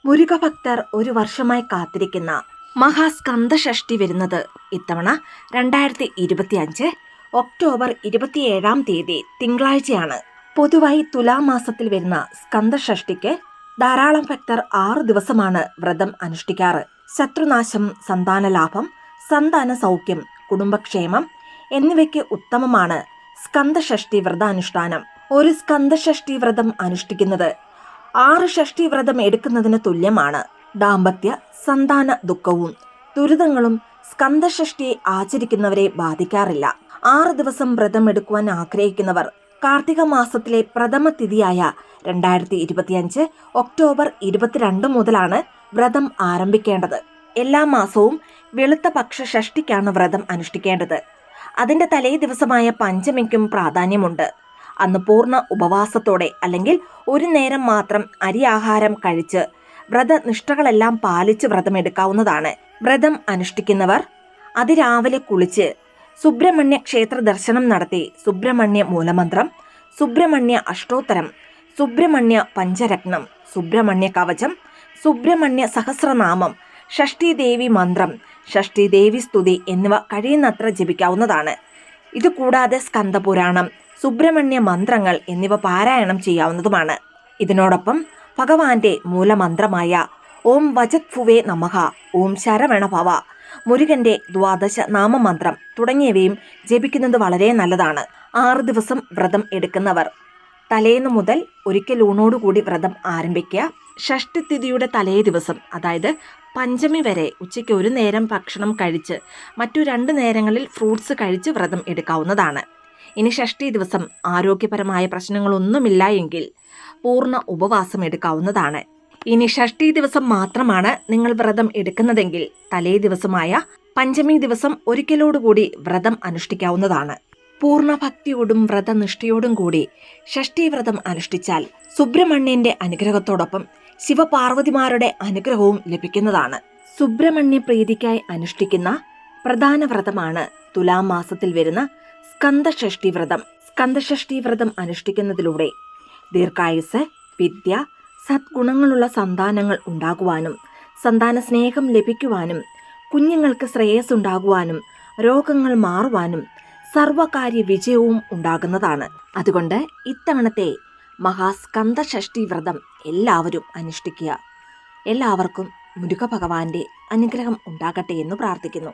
മുരുകഭക്തർ ഒരു വർഷമായി കാത്തിരിക്കുന്ന മഹാസ്കന്ദഷഷ്ഠി വരുന്നത് ഇത്തവണ 2025 ഒക്ടോബർ 27 തിങ്കളാഴ്ചയാണ്. പൊതുവായി തുലാമാസത്തിൽ വരുന്ന സ്കന്ദഷഷ്ഠിക്ക് ധാരാളം ഭക്തർ 6 ദിവസമാണ് വ്രതം അനുഷ്ഠിക്കാറ്. ശത്രുനാശം, സന്താനലാഭം, സന്താന സൗഖ്യം, കുടുംബക്ഷേമം എന്നിവയ്ക്ക് ഉത്തമമാണ് സ്കന്ദഷഷ്ഠി വ്രതാനുഷ്ഠാനം. ഒരു സ്കന്ദഷഷ്ഠി വ്രതം അനുഷ്ഠിക്കുന്നത് 6 ഷഷ്ഠി വ്രതം എടുക്കുന്നതിന് തുല്യമാണ്. ദാമ്പത്യ സന്താന ദുഃഖവും ദുരിതങ്ങളും സ്കന്ദഷഷ്ഠിയെ ആചരിക്കുന്നവരെ ബാധിക്കാറില്ല. 6 ദിവസം വ്രതം എടുക്കുവാൻ ആഗ്രഹിക്കുന്നവർ കാർത്തിക മാസത്തിലെ പ്രഥമ തിഥിയായ 2025 ഒക്ടോബർ 22 മുതലാണ് വ്രതം ആരംഭിക്കേണ്ടത്. എല്ലാ മാസവും വെളുത്ത പക്ഷ ഷഷ്ഠിക്കാണ് വ്രതം അനുഷ്ഠിക്കേണ്ടത്. അതിന്റെ തലേ ദിവസമായ പഞ്ചമിക്കും പ്രാധാന്യമുണ്ട്. അന്ന് പൂർണ്ണ ഉപവാസത്തോടെ അല്ലെങ്കിൽ ഒരു നേരം മാത്രം അരി ആഹാരം കഴിച്ച് വ്രതനിഷ്ഠകളെല്ലാം പാലിച്ച് വ്രതമെടുക്കാവുന്നതാണ്. വ്രതം അനുഷ്ഠിക്കുന്നവർ അതിരാവിലെ കുളിച്ച് സുബ്രഹ്മണ്യ ക്ഷേത്ര ദർശനം നടത്തി സുബ്രഹ്മണ്യ മൂലമന്ത്രം, സുബ്രഹ്മണ്യ അഷ്ടോത്തരം, സുബ്രഹ്മണ്യ പഞ്ചരത്നം, സുബ്രഹ്മണ്യ കവചം, സുബ്രഹ്മണ്യ സഹസ്രനാമം, ഷഷ്ഠീദേവി മന്ത്രം, ഷഷ്ഠീദേവി സ്തുതി എന്നിവ കഴിയുന്നത്ര ജപിക്കാവുന്നതാണ്. ഇതുകൂടാതെ സ്കന്ദപുരാണം, സുബ്രഹ്മണ്യ മന്ത്രങ്ങൾ എന്നിവ പാരായണം ചെയ്യാവുന്നതുമാണ്. ഇതിനോടൊപ്പം ഭഗവാന്റെ മൂലമന്ത്രമായ ഓം വജത്ഫുവേ നമഃ, ഓം ശരവണ ഭവ, മുരുകന്റെ ദ്വാദശ നാമമന്ത്രം തുടങ്ങിയവയും ജപിക്കുന്നത് വളരെ നല്ലതാണ്. 6 ദിവസം വ്രതം എടുക്കുന്നവർ തലേന്ന് മുതൽ ഒരിക്കൽ ഊണോടുകൂടി വ്രതം ആരംഭിക്കുക. ഷഷ്ഠിതിഥിയുടെ തലേ ദിവസം, അതായത് പഞ്ചമി വരെ ഉച്ചയ്ക്ക് ഒരു നേരം ഭക്ഷണം കഴിച്ച് മറ്റു 2 നേരങ്ങളിൽ ഫ്രൂട്ട്സ് കഴിച്ച് വ്രതം എടുക്കാവുന്നതാണ്. ഇനി ഷഷ്ഠി ദിവസം ആരോഗ്യപരമായ പ്രശ്നങ്ങളൊന്നുമില്ല എങ്കിൽ പൂർണ്ണ ഉപവാസം എടുക്കാവുന്നതാണ്. ഇനി ഷഷ്ഠി ദിവസം മാത്രമാണ് നിങ്ങൾ വ്രതം എടുക്കുന്നതെങ്കിൽ തലേ ദിവസമായ പഞ്ചമി ദിവസം ഒരിക്കലോടുകൂടി വ്രതം അനുഷ്ഠിക്കാവുന്നതാണ്. പൂർണ്ണ ഭക്തിയോടും വ്രതനിഷ്ഠയോടും കൂടി ഷഷ്ഠി വ്രതം അനുഷ്ഠിച്ചാൽ സുബ്രഹ്മണ്യന്റെ അനുഗ്രഹത്തോടൊപ്പം ശിവപാർവതിമാരുടെ അനുഗ്രഹവും ലഭിക്കുന്നതാണ്. സുബ്രഹ്മണ്യ പ്രീതിക്കായി അനുഷ്ഠിക്കുന്ന പ്രധാന വ്രതമാണ് തുലാം മാസത്തിൽ വരുന്ന സ്കന്ദഷഷ്ഠി വ്രതം. സ്കന്ദഷഷ്ഠി വ്രതം അനുഷ്ഠിക്കുന്നതിലൂടെ ദീർഘായുസ്, വിദ്യ, സദ്ഗുണങ്ങളുള്ള സന്താനങ്ങൾ ഉണ്ടാകുവാനും സന്താന സ്നേഹം ലഭിക്കുവാനും കുഞ്ഞുങ്ങൾക്ക് ശ്രേയസ് ഉണ്ടാകുവാനും രോഗങ്ങൾ മാറുവാനും സർവകാര്യ വിജയവും ഉണ്ടാകുന്നതാണ്. അതുകൊണ്ട് ഇത്തവണത്തെ മഹാസ്കന്ദഷഷ്ഠി വ്രതം എല്ലാവരും അനുഷ്ഠിക്കുക. എല്ലാവർക്കും മുരുക ഭഗവാന്റെ അനുഗ്രഹം ഉണ്ടാകട്ടെ എന്ന് പ്രാർത്ഥിക്കുന്നു.